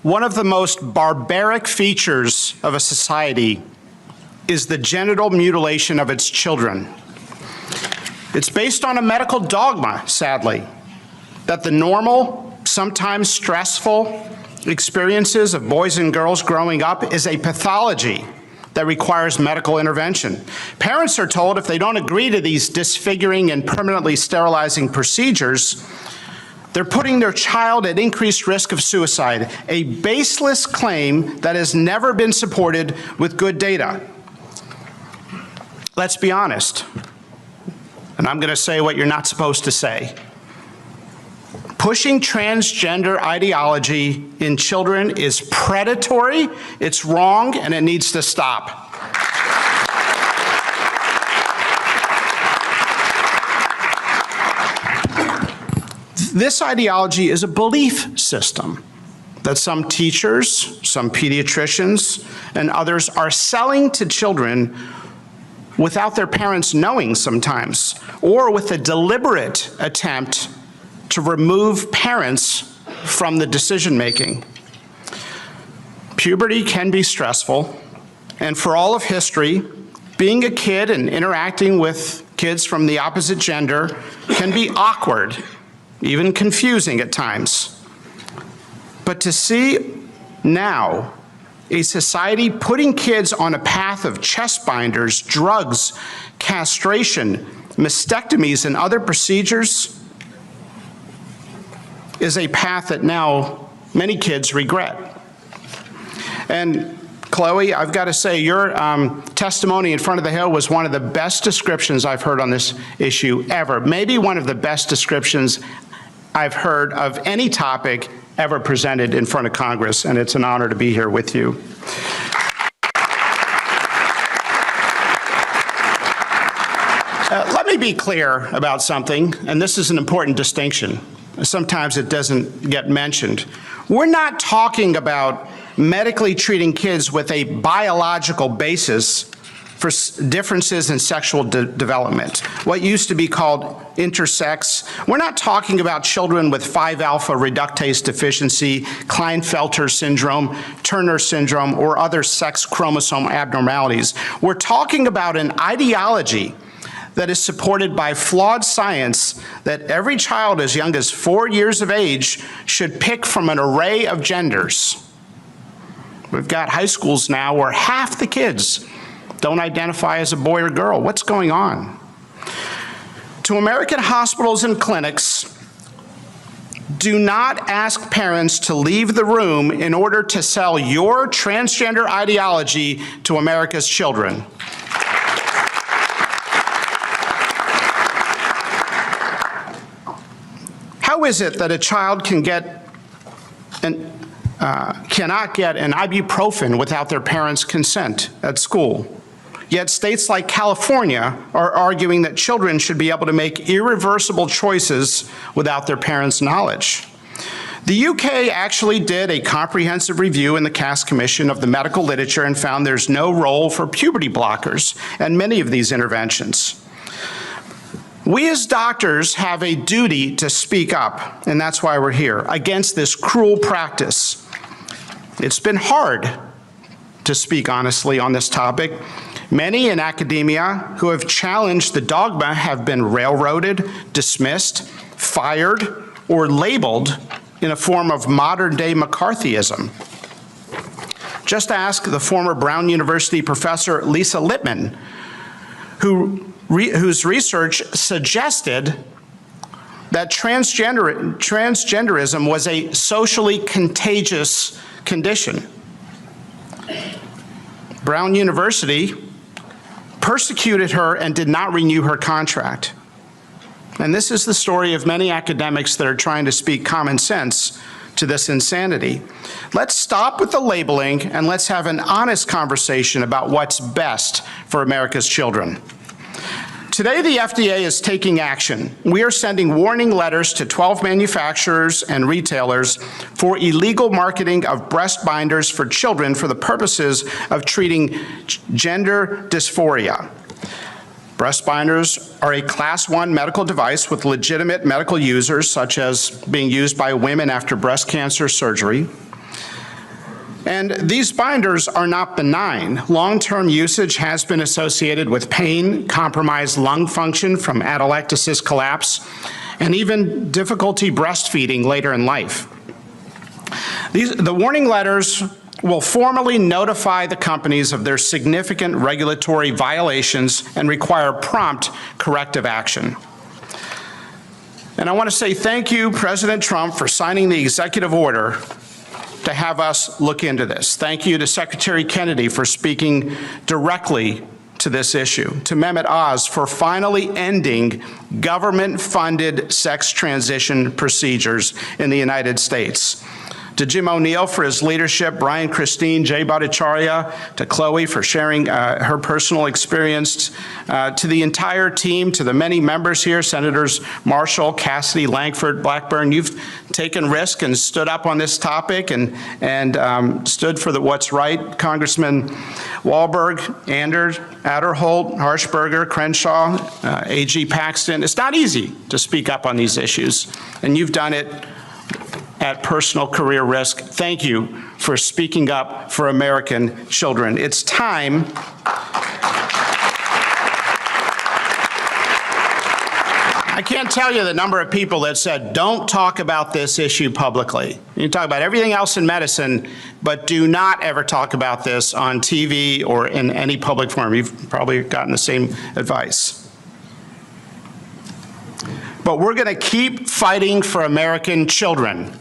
One of the most barbaric features of a society is the genital mutilation of its children. It's based on a medical dogma, sadly, that the normal, sometimes stressful experiences of boys and girls growing up is a pathology that requires medical intervention. Parents are told if they don't agree to these disfiguring and permanently sterilizing procedures, they're putting their child at increased risk of suicide, a baseless claim that has never been supported with good data. Let's be honest, and I'm going to say what you're not supposed to say. Pushing transgender ideology in children is predatory, it's wrong, and it needs to stop. This ideology is a belief system that some teachers, some pediatricians, and others are selling to children without their parents knowing sometimes, or with a deliberate attempt to remove parents from the decision-making. Puberty can be stressful, and for all of history, being a kid and interacting with kids from the opposite gender can be awkward, even confusing at times. But to see now a society putting kids on a path of chest binders, drugs, castration, mastectomies, and other procedures is a path that now many kids regret. And Chloe, I've got to say, your testimony in front of the Hill was one of the best descriptions I've heard on this issue ever. Maybe one of the best descriptions I've heard of any topic ever presented in front of Congress, and it's an honor to be here with you. Let me be clear about something, and this is an important distinction. Sometimes it doesn't get mentioned. We're not talking about medically treating kids with a biological basis for differences in sexual development, what used to be called intersex. We're not talking about children with 5-alpha reductase deficiency, Klinefelter syndrome, Turner syndrome, or other sex chromosome abnormalities. We're talking about an ideology that is supported by flawed science that every child as young as 4 years of age should pick from an array of genders. We've got high schools now where half the kids don't identify as a boy or girl. What's going on? To American hospitals and clinics, do not ask parents to leave the room in order to sell your transgender ideology to America's children. How is it that a child can get cannot get an ibuprofen without their parents' consent at school? Yet states like California are arguing that children should be able to make irreversible choices without their parents' knowledge. The UK actually did a comprehensive review in the Cass Commission of the medical literature and found there's no role for puberty blockers in many of these interventions. We as doctors have a duty to speak up, and that's why we're here, against this cruel practice. It's been hard to speak honestly on this topic. Many in academia who have challenged the dogma have been railroaded, dismissed, fired, or labeled in a form of modern-day McCarthyism. Just ask the former Brown University professor Lisa Lippman, whose research suggested that transgenderism was a socially contagious condition. Brown University persecuted her and did not renew her contract. And this is the story of many academics that are trying to speak common sense to this insanity. Let's stop with the labeling and let's have an honest conversation about what's best for America's children. Today, the FDA is taking action. We are sending warning letters to 12 manufacturers and retailers for illegal marketing of breast binders for children for the purposes of treating gender dysphoria. Breast binders are a Class 1 medical device with legitimate medical users, such as being used by women after breast cancer surgery. And these binders are not benign. Long-term usage has been associated with pain, compromised lung function from atelectasis collapse, and even difficulty breastfeeding later in life. The warning letters will formally notify the companies of their significant regulatory violations and require prompt corrective action. And I want to say thank you, President Trump, for signing the executive order to have us look into this. Thank you to Secretary Kennedy for speaking directly to this issue, to Mehmet Oz for finally ending government-funded sex transition procedures in the United States, to Jim O'Neill for his leadership, Brian Christine, Jay Bhattacharya, to Chloe for sharing her personal experience, to the entire team, to the many members here, Senators Marshall, Cassidy, Langford, Blackburn. You've taken risk and stood up on this topic and stood for what's right. Congressman Wahlberg, Anders, Adderholt, Harshberger, Crenshaw, AG Paxton. It's not easy to speak up on these issues, and you've done it at personal career risk. Thank you for speaking up for American children. It's time I can't tell you the number of people that said, don't talk about this issue publicly. You can talk about everything else in medicine, but do not ever talk about this on TV or in any public forum. You've probably gotten the same advice. But we're going to keep fighting for American children.